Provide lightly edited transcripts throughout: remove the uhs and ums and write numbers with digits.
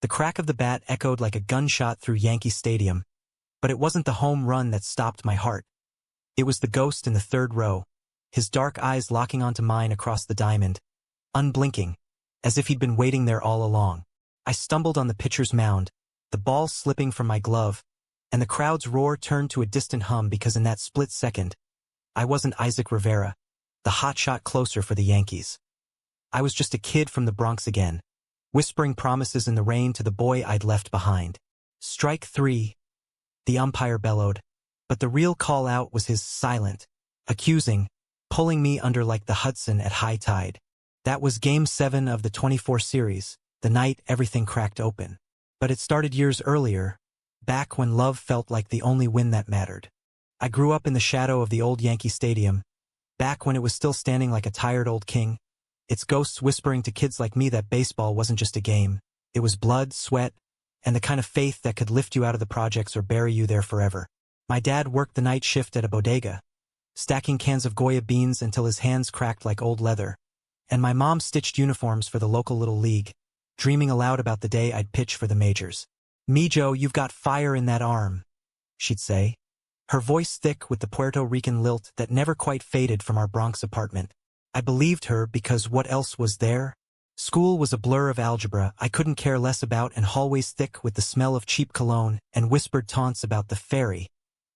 The crack of the bat echoed like a gunshot through Yankee Stadium, but it wasn't the home run that stopped my heart. It was the ghost in the third row, his dark eyes locking onto mine across the diamond, unblinking, as if he'd been waiting there all along. I stumbled on the pitcher's mound, the ball slipping from my glove, and the crowd's roar turned to a distant hum because in that split second, I wasn't Isaac Rivera, the hotshot closer for the Yankees. I was just a kid from the Bronx again, whispering promises in the rain to the boy I'd left behind. Strike 3, the umpire bellowed, but the real call-out was his silent, accusing, pulling me under like the Hudson at high tide. That was Game 7 of the 24 series, the night everything cracked open. But it started years earlier, back when love felt like the only win that mattered. I grew up in the shadow of the old Yankee Stadium, back when it was still standing like a tired old king, its ghosts whispering to kids like me that baseball wasn't just a game. It was blood, sweat, and the kind of faith that could lift you out of the projects or bury you there forever. My dad worked the night shift at a bodega, stacking cans of Goya beans until his hands cracked like old leather, and my mom stitched uniforms for the local little league, dreaming aloud about the day I'd pitch for the majors. "Mijo, you've got fire in that arm," she'd say, her voice thick with the Puerto Rican lilt that never quite faded from our Bronx apartment. I believed her because what else was there? School was a blur of algebra I couldn't care less about, and hallways thick with the smell of cheap cologne and whispered taunts about the fairy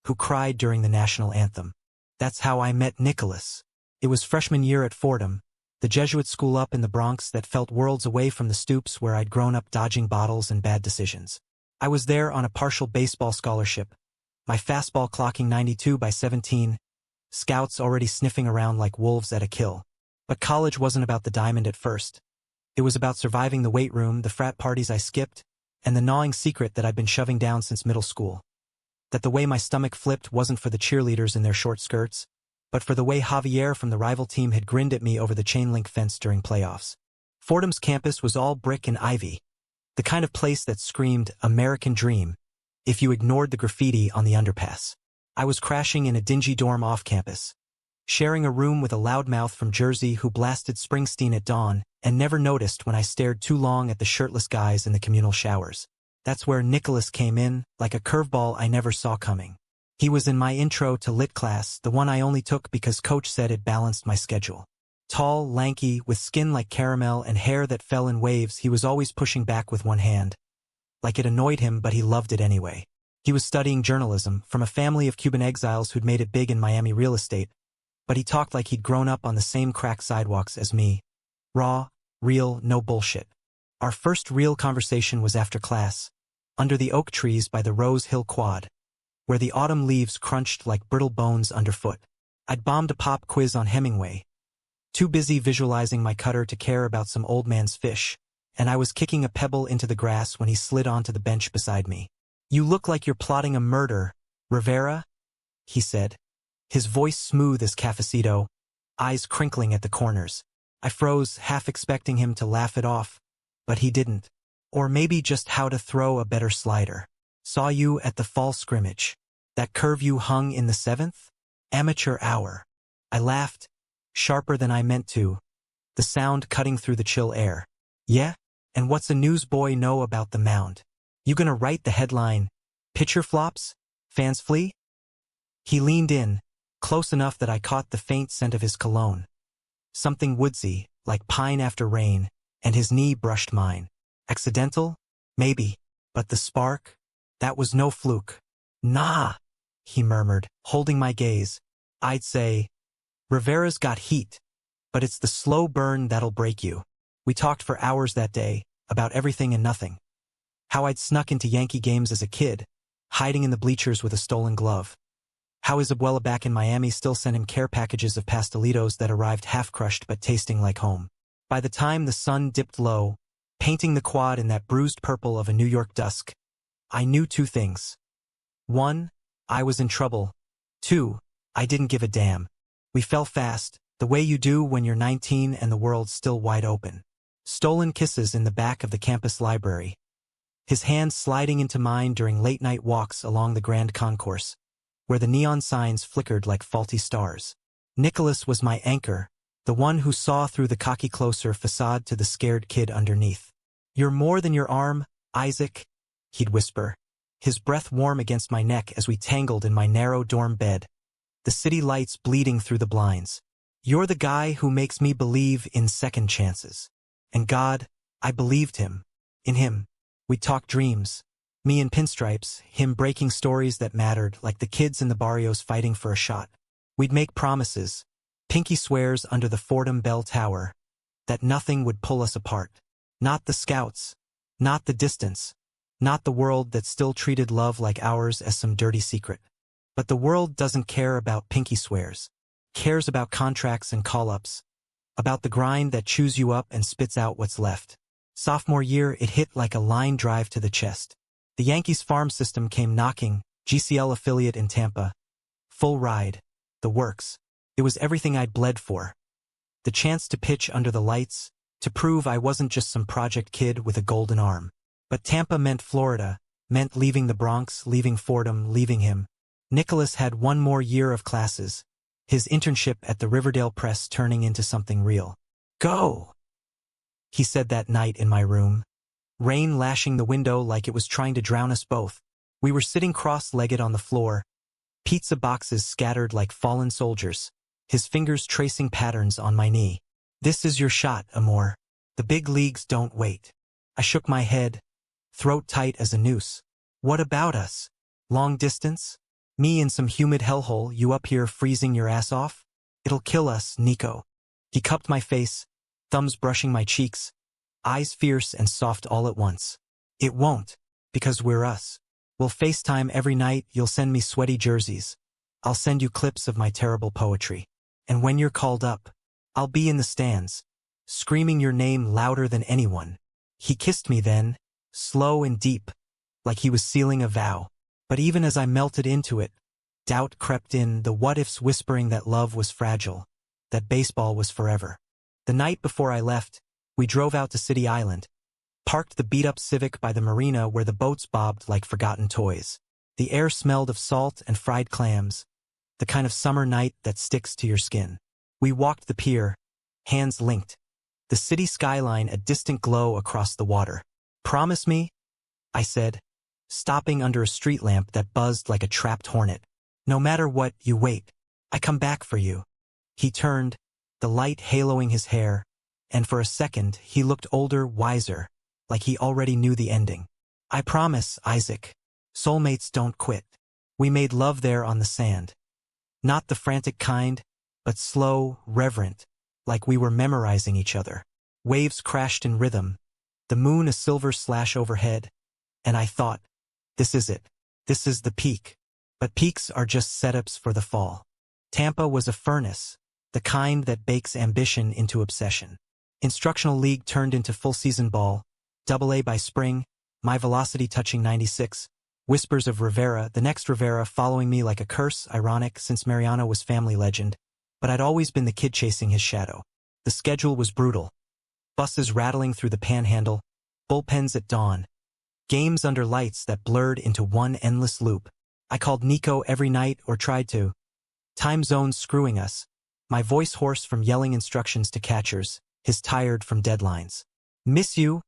who cried during the national anthem. That's how I met Nicholas. It was freshman year at Fordham, the Jesuit school up in the Bronx that felt worlds away from the stoops where I'd grown up dodging bottles and bad decisions. I was there on a partial baseball scholarship, my fastball clocking 92 by 17, scouts already sniffing around like wolves at a kill. But college wasn't about the diamond at first. It was about surviving the weight room, the frat parties I skipped, and the gnawing secret that I'd been shoving down since middle school. That the way my stomach flipped wasn't for the cheerleaders in their short skirts, but for the way Javier from the rival team had grinned at me over the chain-link fence during playoffs. Fordham's campus was all brick and ivy, the kind of place that screamed American Dream if you ignored the graffiti on the underpass. I was crashing in a dingy dorm off-campus, sharing a room with a loudmouth from Jersey who blasted Springsteen at dawn and never noticed when I stared too long at the shirtless guys in the communal showers. That's where Nicholas came in, like a curveball I never saw coming. He was in my intro to lit class, the one I only took because coach said it balanced my schedule. Tall, lanky, with skin like caramel and hair that fell in waves, he was always pushing back with one hand. Like it annoyed him, but he loved it anyway. He was studying journalism, from a family of Cuban exiles who'd made it big in Miami real estate, but he talked like he'd grown up on the same cracked sidewalks as me. Raw, real, no bullshit. Our first real conversation was after class, under the oak trees by the Rose Hill Quad, where the autumn leaves crunched like brittle bones underfoot. I'd bombed a pop quiz on Hemingway, too busy visualizing my cutter to care about some old man's fish, and I was kicking a pebble into the grass when he slid onto the bench beside me. "You look like you're plotting a murder, Rivera," he said, his voice smooth as cafecito, eyes crinkling at the corners. I froze, half expecting him to laugh it off, but he didn't. Or maybe just how to throw a better slider. "Saw you at the fall scrimmage. That curve you hung in the 7th? Amateur hour." I laughed, sharper than I meant to, the sound cutting through the chill air. "Yeah? And what's a newsboy know about the mound? You gonna write the headline, 'Pitcher flops, fans flee'?" He leaned in, close enough that I caught the faint scent of his cologne. Something woodsy, like pine after rain, and his knee brushed mine. Accidental? Maybe. But the spark? That was no fluke. "Nah," he murmured, holding my gaze. "I'd say, Rivera's got heat, but it's the slow burn that'll break you." We talked for hours that day, about everything and nothing. How I'd snuck into Yankee games as a kid, hiding in the bleachers with a stolen glove. How his abuela back in Miami still sent him care packages of pastelitos that arrived half-crushed but tasting like home. By the time the sun dipped low, painting the quad in that bruised purple of a New York dusk, I knew two things. 1, I was in trouble. 2, I didn't give a damn. We fell fast, the way you do when you're 19 and the world's still wide open. Stolen kisses in the back of the campus library. His hands sliding into mine during late-night walks along the Grand Concourse, where the neon signs flickered like faulty stars. Nicholas was my anchor, the one who saw through the cocky closer facade to the scared kid underneath. "You're more than your arm, Isaac, he'd whisper, his breath warm against my neck as we tangled in my narrow dorm bed, the city lights bleeding through the blinds. You're the guy who makes me believe in second chances. And God, I believed him. In him. We'd talk dreams. Me in pinstripes, him breaking stories that mattered, like the kids in the barrios fighting for a shot. We'd make promises, pinky swears under the Fordham Bell Tower, that nothing would pull us apart. Not the scouts. Not the distance. Not the world that still treated love like ours as some dirty secret. But the world doesn't care about pinky swears. Cares about contracts and call-ups. About the grind that chews you up and spits out what's left. Sophomore year, it hit like a line drive to the chest. The Yankees farm system came knocking, GCL affiliate in Tampa. Full ride. The works. It was everything I'd bled for. The chance to pitch under the lights, to prove I wasn't just some project kid with a golden arm. But Tampa meant Florida, meant leaving the Bronx, leaving Fordham, leaving him. Nicholas had one more year of classes, his internship at the Riverdale Press turning into something real. Go! He said that night in my room. Rain lashing the window like it was trying to drown us both. We were sitting cross-legged on the floor, pizza boxes scattered like fallen soldiers, his fingers tracing patterns on my knee. This is your shot, amor. The big leagues don't wait. I shook my head, throat tight as a noose. What about us? Long distance? Me in some humid hellhole, you up here freezing your ass off? It'll kill us, Nico. He cupped my face, thumbs brushing my cheeks, eyes fierce and soft all at once. It won't, because we're us. We'll FaceTime every night, you'll send me sweaty jerseys. I'll send you clips of my terrible poetry. And when you're called up, I'll be in the stands, screaming your name louder than anyone. He kissed me then, slow and deep, like he was sealing a vow. But even as I melted into it, doubt crept in, the what-ifs whispering that love was fragile, that baseball was forever. The night before I left, we drove out to City Island, parked the beat-up Civic by the marina where the boats bobbed like forgotten toys. The air smelled of salt and fried clams, the kind of summer night that sticks to your skin. We walked the pier, hands linked, the city skyline a distant glow across the water. Promise me? I said, stopping under a street lamp that buzzed like a trapped hornet. No matter what, you wait. I come back for you. He turned, the light haloing his hair, and for a second he looked older, wiser, like he already knew the ending. I promise, Isaac. Soulmates don't quit. We made love there on the sand. Not the frantic kind, but slow, reverent, like we were memorizing each other. Waves crashed in rhythm, the moon a silver slash overhead, and I thought, this is it. This is the peak. But peaks are just setups for the fall. Tampa was a furnace, the kind that bakes ambition into obsession. Instructional league turned into full-season ball, AA by spring, my velocity touching 96, whispers of Rivera, the next Rivera following me like a curse, ironic since Mariano was family legend, but I'd always been the kid chasing his shadow. The schedule was brutal. Buses rattling through the panhandle, bullpens at dawn, games under lights that blurred into one endless loop. I called Nico every night or tried to. Time zones screwing us, my voice hoarse from yelling instructions to catchers, his tired from deadlines. Miss you?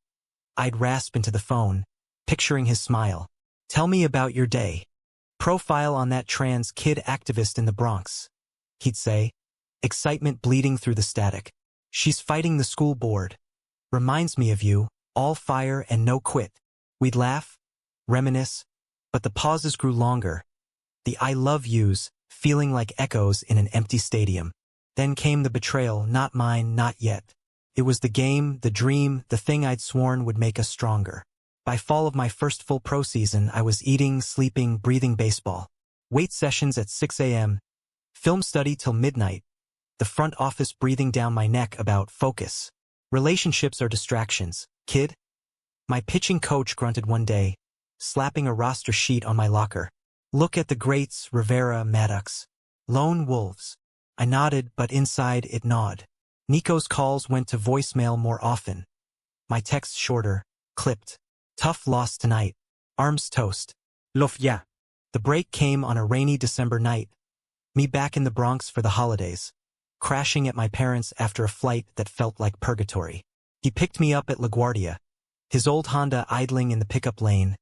I'd rasp into the phone, picturing his smile. Tell me about your day. Profile on that trans kid activist in the Bronx. He'd say, excitement bleeding through the static. She's fighting the school board. Reminds me of you, all fire and no quit. We'd laugh, reminisce, but the pauses grew longer. The I love yous, feeling like echoes in an empty stadium. Then came the betrayal, not mine, not yet. It was the game, the dream, the thing I'd sworn would make us stronger. By fall of my first full pro season, I was eating, sleeping, breathing baseball. Weight sessions at 6 a.m., film study till midnight, the front office breathing down my neck about focus. Relationships are distractions, kid. My pitching coach grunted one day, slapping a roster sheet on my locker. Look at the greats, Rivera, Maddox. Lone wolves. I nodded, but inside it gnawed. Nico's calls went to voicemail more often. My texts shorter, clipped. Tough loss tonight. Arms toast. Lof ya. The break came on a rainy December night. Me back in the Bronx for the holidays. Crashing at my parents' after a flight that felt like purgatory. He picked me up at LaGuardia, His old Honda idling in the pickup lane,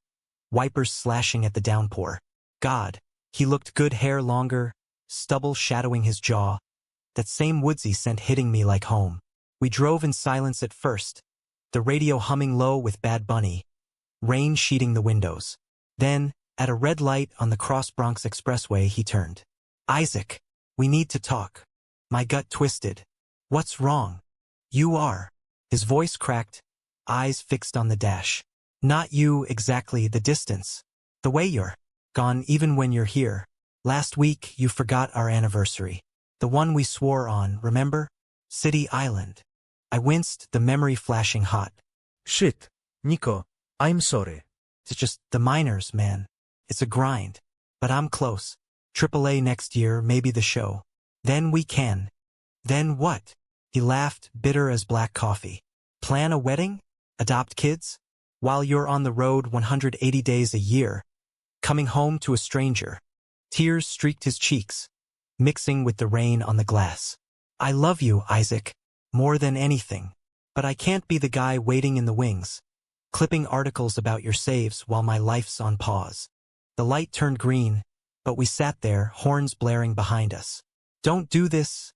wipers slashing at the downpour. God, he looked good, hair longer, stubble shadowing his jaw. That same woodsy scent hitting me like home. We drove in silence at first, the radio humming low with Bad Bunny, rain sheeting the windows. Then, at a red light on the Cross Bronx Expressway, he turned. Isaac, we need to talk. My gut twisted. What's wrong? You are. His voice cracked, eyes fixed on the dash. Not you exactly, the distance. The way you're gone even when you're here. Last week you forgot our anniversary. The one we swore on, remember? City Island. I winced, the memory flashing hot. Shit, Nico, I'm sorry. It's just the minors, man. It's a grind. But I'm close. AAA next year, maybe the show. Then we can. Then what? He laughed, bitter as black coffee. Plan a wedding? Adopt kids? While you're on the road 180 days a year. Coming home to a stranger. Tears streaked his cheeks, mixing with the rain on the glass. I love you, Isaac, more than anything. But I can't be the guy waiting in the wings, clipping articles about your saves while my life's on pause. The light turned green, but we sat there, horns blaring behind us. Don't do this,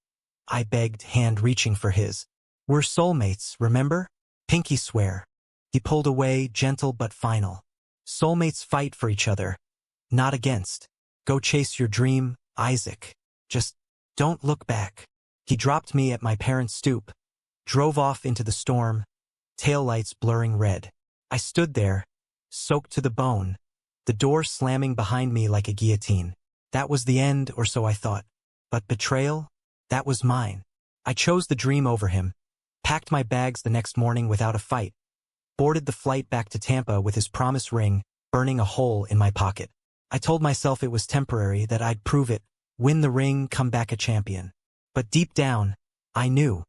I begged, hand reaching for his. We're soulmates, remember? Pinky swear. He pulled away, gentle but final. Soulmates fight for each other, not against. Go chase your dream, Isaac. Just don't look back. He dropped me at my parents' stoop, drove off into the storm, taillights blurring red. I stood there, soaked to the bone, the door slamming behind me like a guillotine. That was the end, or so I thought. But betrayal? That was mine. I chose the dream over him, packed my bags the next morning without a fight, boarded the flight back to Tampa with his promise ring burning a hole in my pocket. I told myself it was temporary, that I'd prove it, win the ring, come back a champion. But deep down, I knew.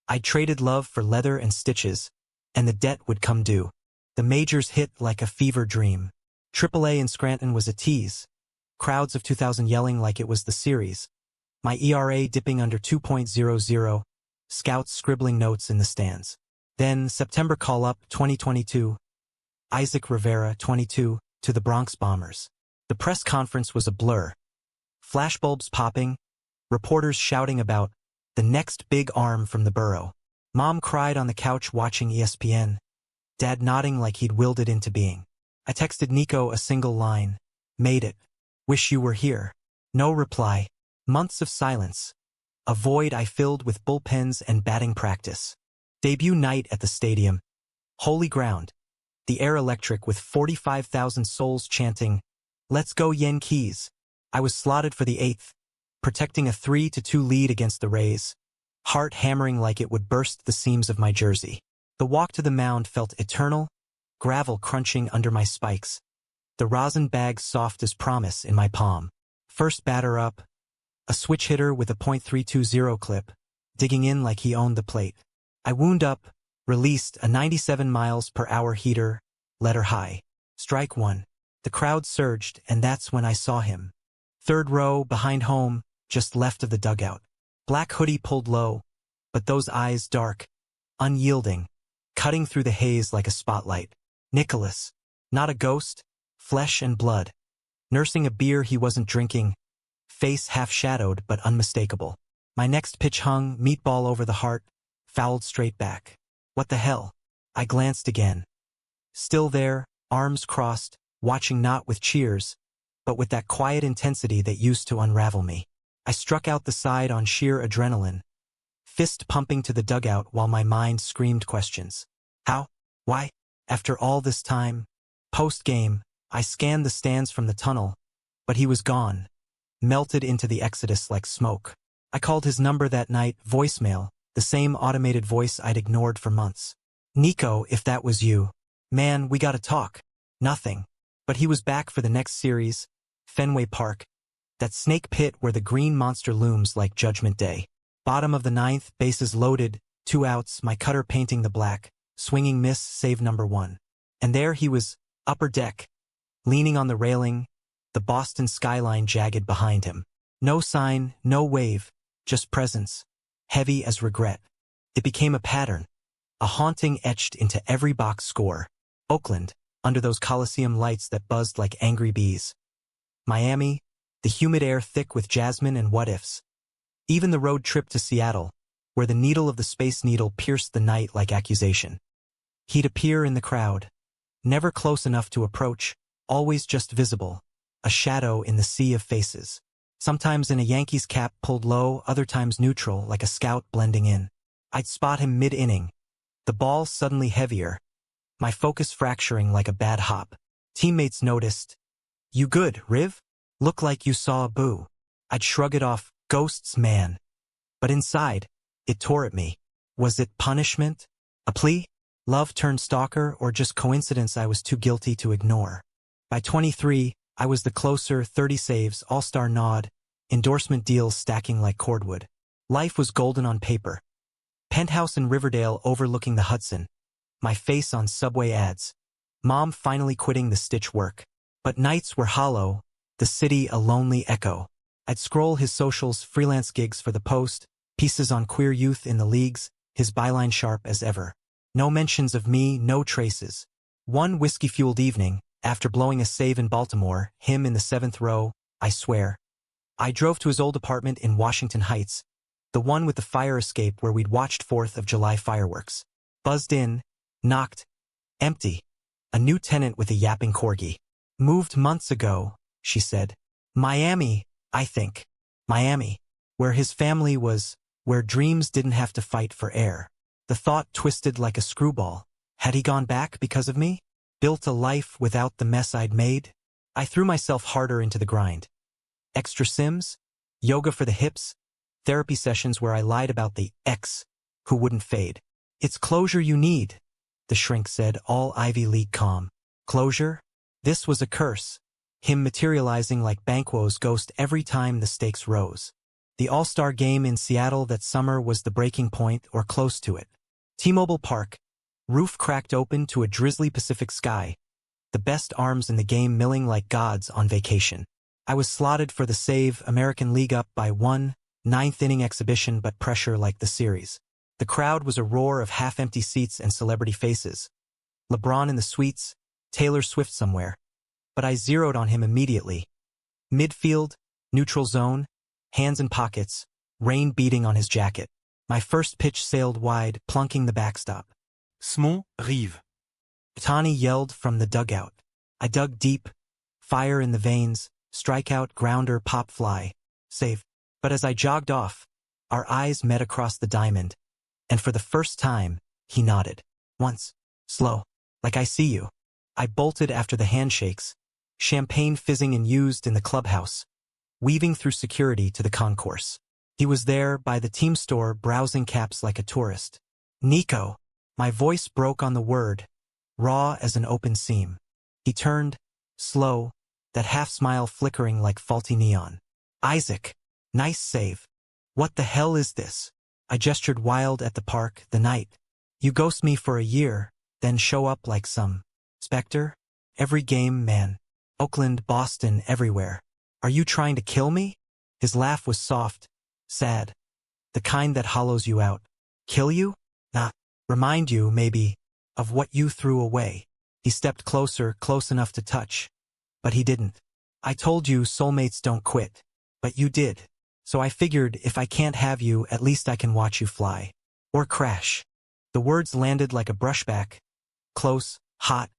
I'd traded love for leather and stitches, and the debt would come due. The majors hit like a fever dream. AAA in Scranton was a tease. Crowds of 2,000 yelling like it was the series. My ERA dipping under 2.00, scouts scribbling notes in the stands. Then, September call-up, 2022. Isaac Rivera, 22, to the Bronx Bombers. The press conference was a blur. Flashbulbs popping, reporters shouting about the next big arm from the borough. Mom cried on the couch watching ESPN, Dad nodding like he'd willed it into being. I texted Nico a single line. Made it. Wish you were here. No reply. Months of silence. A void I filled with bullpens and batting practice. Debut night at the stadium. Holy ground. The air electric with 45,000 souls chanting, Let's go Yankees. I was slotted for the 8th, protecting a 3-2 lead against the Rays, heart hammering like it would burst the seams of my jersey. The walk to the mound felt eternal, gravel crunching under my spikes, the rosin bag soft as promise in my palm. First batter up, a switch hitter with a .320 clip, digging in like he owned the plate. I wound up, released a 97 miles per hour heater, letter high. Strike one. The crowd surged, and that's when I saw him. Third row, behind home, just left of the dugout. Black hoodie pulled low, but those eyes dark, unyielding, cutting through the haze like a spotlight. Nicholas. Not a ghost, flesh and blood. Nursing a beer he wasn't drinking, face half-shadowed but unmistakable. My next pitch hung, meatball over the heart, fouled straight back. What the hell? I glanced again. Still there, arms crossed, watching not with cheers, but with that quiet intensity that used to unravel me. I struck out the side on sheer adrenaline, fist pumping to the dugout while my mind screamed questions. How? Why? After all this time? Post-game, I scanned the stands from the tunnel, but he was gone, melted into the exodus like smoke. I called his number that night, voicemail, the same automated voice I'd ignored for months. Nico, if that was you. Man, we gotta talk. Nothing. But he was back for the next series, Fenway Park, that snake pit where the green monster looms like Judgment Day. Bottom of the 9th, bases loaded, 2 outs, my cutter painting the black, swinging miss, save number 1. And there he was, upper deck, leaning on the railing, the Boston skyline jagged behind him. No sign, no wave, just presence, heavy as regret. It became a pattern. a haunting etched into every box score. Oakland, under those Coliseum lights that buzzed like angry bees. Miami, the humid air thick with jasmine and what-ifs. Even the road trip to Seattle, where the needle of the Space Needle pierced the night like accusation. He'd appear in the crowd, never close enough to approach, always just visible, a shadow in the sea of faces. Sometimes in a Yankees cap pulled low, other times neutral, like a scout blending in. I'd spot him mid-inning, the ball suddenly heavier, my focus fracturing like a bad hop. Teammates noticed. "You good, Riv? Look like you saw a boo." I'd shrug it off, ghosts, man. But inside, it tore at me. Was it punishment? A plea? Love turned stalker, or just coincidence I was too guilty to ignore? By 23, I was the closer, 30 saves, all-star nod, endorsement deals stacking like cordwood. Life was golden on paper. Penthouse in Riverdale overlooking the Hudson. My face on subway ads. Mom finally quitting the stitch work. But nights were hollow, the city a lonely echo. I'd scroll his socials, freelance gigs for the Post, pieces on queer youth in the leagues, his byline sharp as ever. No mentions of me, no traces. One whiskey-fueled evening, after blowing a save in Baltimore, him in the 7th row, I swear. I drove to his old apartment in Washington Heights, the one with the fire escape where we'd watched 4th of July fireworks. Buzzed in, knocked, empty. A new tenant with a yapping corgi. "Moved months ago," she said. "Miami, I think. Miami. Where his family was, where dreams didn't have to fight for air." The thought twisted like a screwball. Had he gone back because of me? Built a life without the mess I'd made? I threw myself harder into the grind. Extra Sims? Yoga for the hips? Therapy sessions where I lied about the ex who wouldn't fade. "It's closure you need," the shrink said, all Ivy League calm. Closure? This was a curse. Him materializing like Banquo's ghost every time the stakes rose. The All-Star game in Seattle that summer was the breaking point, or close to it. T-Mobile Park, roof cracked open to a drizzly Pacific sky, the best arms in the game milling like gods on vacation. I was slotted for the save, American League up by 1, 9th-inning exhibition, but pressure like the series. The crowd was a roar of half-empty seats and celebrity faces. LeBron in the suites, Taylor Swift somewhere. But I zeroed on him immediately. Midfield, neutral zone, hands in pockets, rain beating on his jacket. My first pitch sailed wide, plunking the backstop. Small, Rive. Tani yelled from the dugout. I dug deep, fire in the veins, strikeout, grounder, pop fly, save. But as I jogged off, our eyes met across the diamond, and for the first time, he nodded. Once, slow, like I see you. I bolted after the handshakes, champagne fizzing and used in the clubhouse, weaving through security to the concourse. He was there by the team store, browsing caps like a tourist. "Nico." My voice broke on the word, raw as an open seam. He turned, slow, that half-smile flickering like faulty neon. "Isaac, nice save. What the hell is this?" I gestured wild at the park, the night. "You ghost me for a year, then show up like some specter? Every game, man. Oakland, Boston, everywhere. Are you trying to kill me?" His laugh was soft, sad. The kind that hollows you out. "Kill you? Nah. Remind you, maybe, of what you threw away." He stepped closer, close enough to touch. But he didn't. "I told you soulmates don't quit. But you did. So I figured if I can't have you, at least I can watch you fly. Or crash." The words landed like a brushback. Close, hot,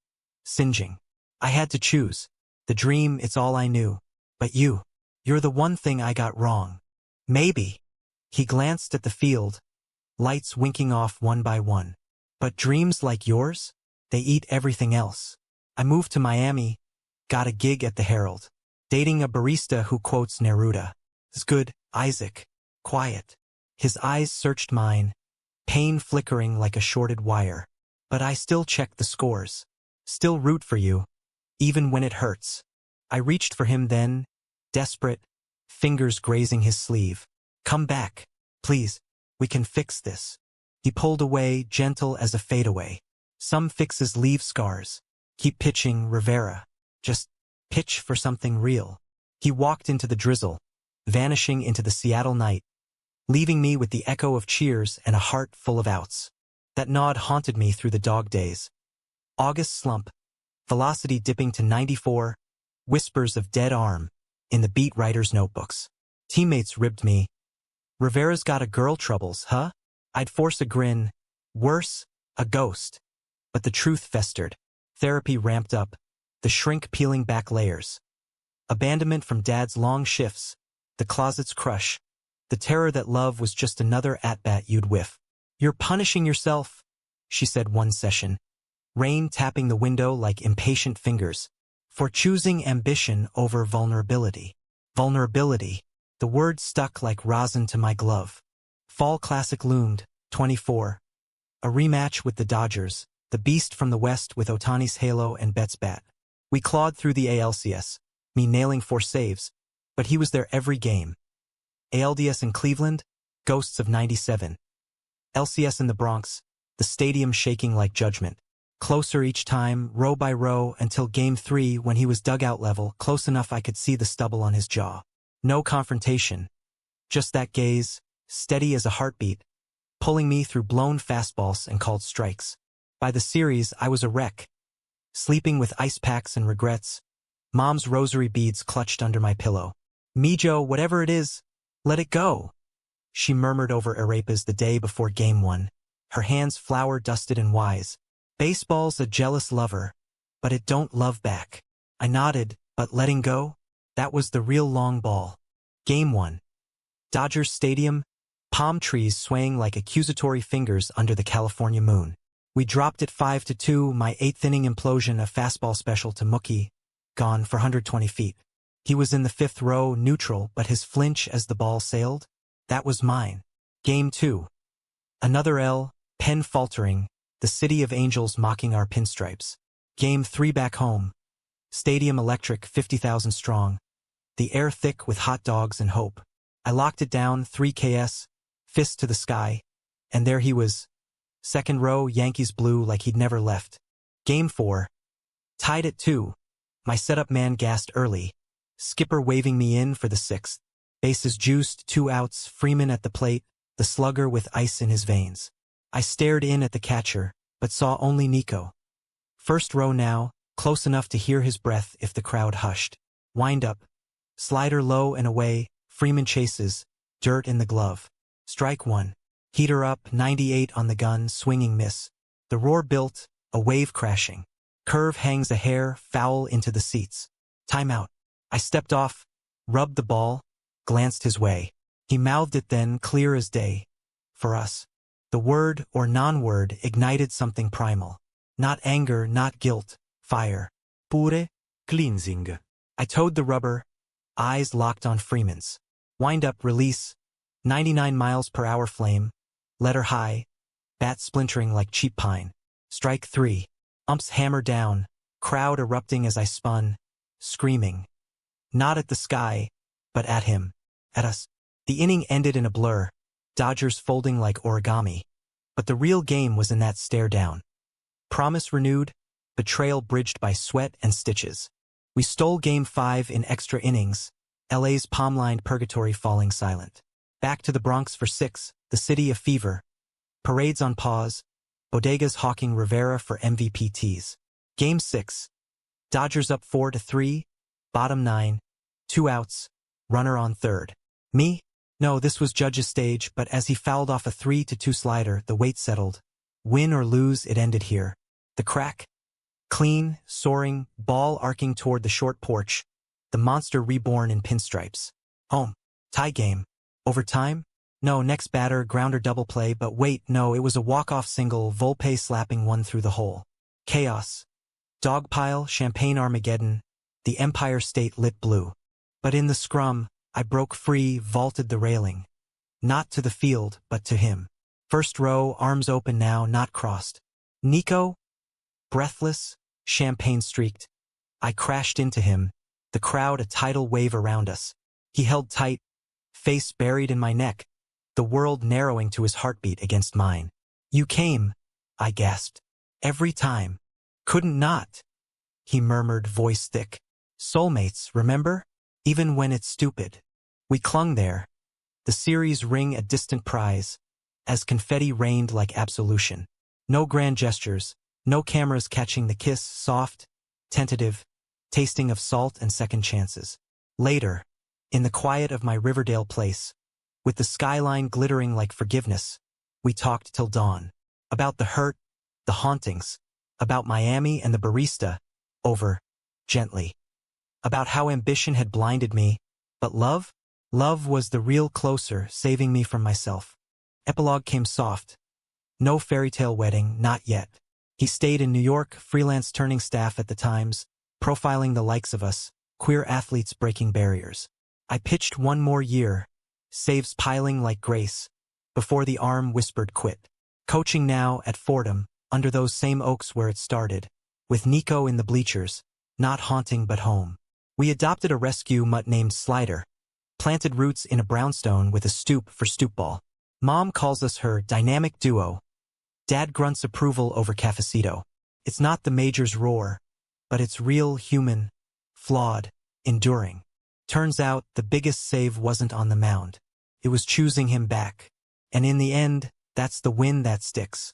singeing. I had to choose. The dream, it's all I knew. But you're the one thing I got wrong. Maybe. He glanced at the field, lights winking off one by one. But dreams like yours? They eat everything else. I moved to Miami, got a gig at the Herald. Dating a barista who quotes Neruda. "It's good, Isaac. Quiet." His eyes searched mine, pain flickering like a shorted wire. "But I still check the scores. Still root for you, even when it hurts." I reached for him then, desperate, fingers grazing his sleeve. "Come back, please. We can fix this." He pulled away, gentle as a fadeaway. Some fixes leave scars. Keep pitching, Rivera. Just pitch for something real. He walked into the drizzle, vanishing into the Seattle night, leaving me with the echo of cheers and a heart full of outs. That nod haunted me through the dog days. August slump, velocity dipping to 94, whispers of dead arm in the beat writer's notebooks. Teammates ribbed me. Rivera's got a girl troubles, huh? I'd force a grin. Worse, a ghost. But the truth festered. Therapy ramped up, the shrink peeling back layers. Abandonment from dad's long shifts, the closet's crush, the terror that love was just another at-bat you'd whiff. You're punishing yourself, she said one session, rain tapping the window like impatient fingers, for choosing ambition over vulnerability. Vulnerability, the word stuck like rosin to my glove. Fall Classic loomed, 24. A rematch with the Dodgers, the beast from the West with Ohtani's halo and Betts' bat. We clawed through the ALCS, me nailing 4 saves, but he was there every game. ALDS in Cleveland, ghosts of 97. LCS in the Bronx, the stadium shaking like judgment. Closer each time, row by row, until Game 3 when he was dugout level, close enough I could see the stubble on his jaw. No confrontation. Just that gaze, steady as a heartbeat, pulling me through blown fastballs and called strikes. By the series, I was a wreck. Sleeping with ice packs and regrets. Mom's rosary beads clutched under my pillow. Mijo, whatever it is, let it go. She murmured over arepas the day before Game 1. Her hands flour-dusted and wise. Baseball's a jealous lover, but it don't love back. I nodded, but letting go? That was the real long ball. Game 1. Dodgers Stadium, palm trees swaying like accusatory fingers under the California moon. We dropped it 5-2, my 8th inning implosion, a fastball special to Mookie, gone for 120 feet. He was in the 5th row, neutral, but his flinch as the ball sailed? That was mine. Game 2. Another L, pen faltering, the city of angels mocking our pinstripes. Game 3 back home. Stadium electric, 50,000 strong. The air thick with hot dogs and hope. I locked it down, 3 KS, fist to the sky, and there he was. 2nd row, Yankees blue like he'd never left. Game 4. Tied at 2. My setup man gassed early. Skipper waving me in for the 6th. Bases juiced, 2 outs, Freeman at the plate, the slugger with ice in his veins. I stared in at the catcher, but saw only Nico. 1st row now, close enough to hear his breath if the crowd hushed. Wind up. Slider low and away, Freeman chases, dirt in the glove. Strike 1. Heater up, 98 on the gun, swinging miss. The roar built, a wave crashing. Curve hangs a hair, foul into the seats. Timeout. I stepped off, rubbed the ball, glanced his way. He mouthed it then, clear as day. For us. The word or non-word ignited something primal. Not anger, not guilt, fire. Pure cleansing. I towed the rubber, eyes locked on Freeman's. Wind up, release. 99 miles per hour flame. Letter high. Bat splintering like cheap pine. Strike 3. Umps hammer down. Crowd erupting as I spun. Screaming. Not at the sky, but at him. At us. The inning ended in a blur. Dodgers folding like origami. But the real game was in that stare down. Promise renewed. Betrayal bridged by sweat and stitches. We stole Game 5 in extra innings. LA's palm-lined purgatory falling silent. Back to the Bronx for 6, the city of fever. Parades on pause. Bodegas hawking Rivera for MVP teas. Game 6. Dodgers up 4-3. Bottom 9. 2 outs. Runner on 3rd. Me? No, this was Judge's stage, but as he fouled off a 3-2 slider, the weight settled. Win or lose, it ended here. The crack. Clean, soaring, ball arcing toward the short porch. The monster reborn in pinstripes. Home. Tie game. Overtime? No, next batter, grounder double play, but wait, no, it was a walk-off single, Volpe slapping one through the hole. Chaos. Dogpile, Champagne Armageddon. The Empire State lit blue. But in the scrum, I broke free, vaulted the railing. Not to the field, but to him. 1st row, arms open now, not crossed. Nico? Breathless, champagne-streaked. I crashed into him, the crowd a tidal wave around us. He held tight, face buried in my neck, the world narrowing to his heartbeat against mine. You came, I gasped. Every time. Couldn't not. He murmured, voice thick. Soulmates, remember? Even when it's stupid. We clung there. The series ring a distant prize, as confetti rained like absolution. No grand gestures, no cameras catching the kiss, soft, tentative, tasting of salt and second chances. Later, in the quiet of my Riverdale place, with the skyline glittering like forgiveness, we talked till dawn. About the hurt, the hauntings, about Miami and the barista, over, gently. About how ambition had blinded me, but love? Love was the real closer, saving me from myself. Epilogue came soft. No fairy tale wedding, not yet. He stayed in New York, freelance turning staff at the Times, profiling the likes of us, queer athletes breaking barriers. I pitched one more year, saves piling like grace, before the arm whispered quit. Coaching now at Fordham, under those same oaks where it started, with Nico in the bleachers, not haunting but home. We adopted a rescue mutt named Slider, planted roots in a brownstone with a stoop for stoopball. Mom calls us her dynamic duo. Dad grunts approval over cafecito. It's not the major's roar, but it's real, human, flawed, enduring. Turns out the biggest save wasn't on the mound. It was choosing him back. And in the end, that's the win that sticks.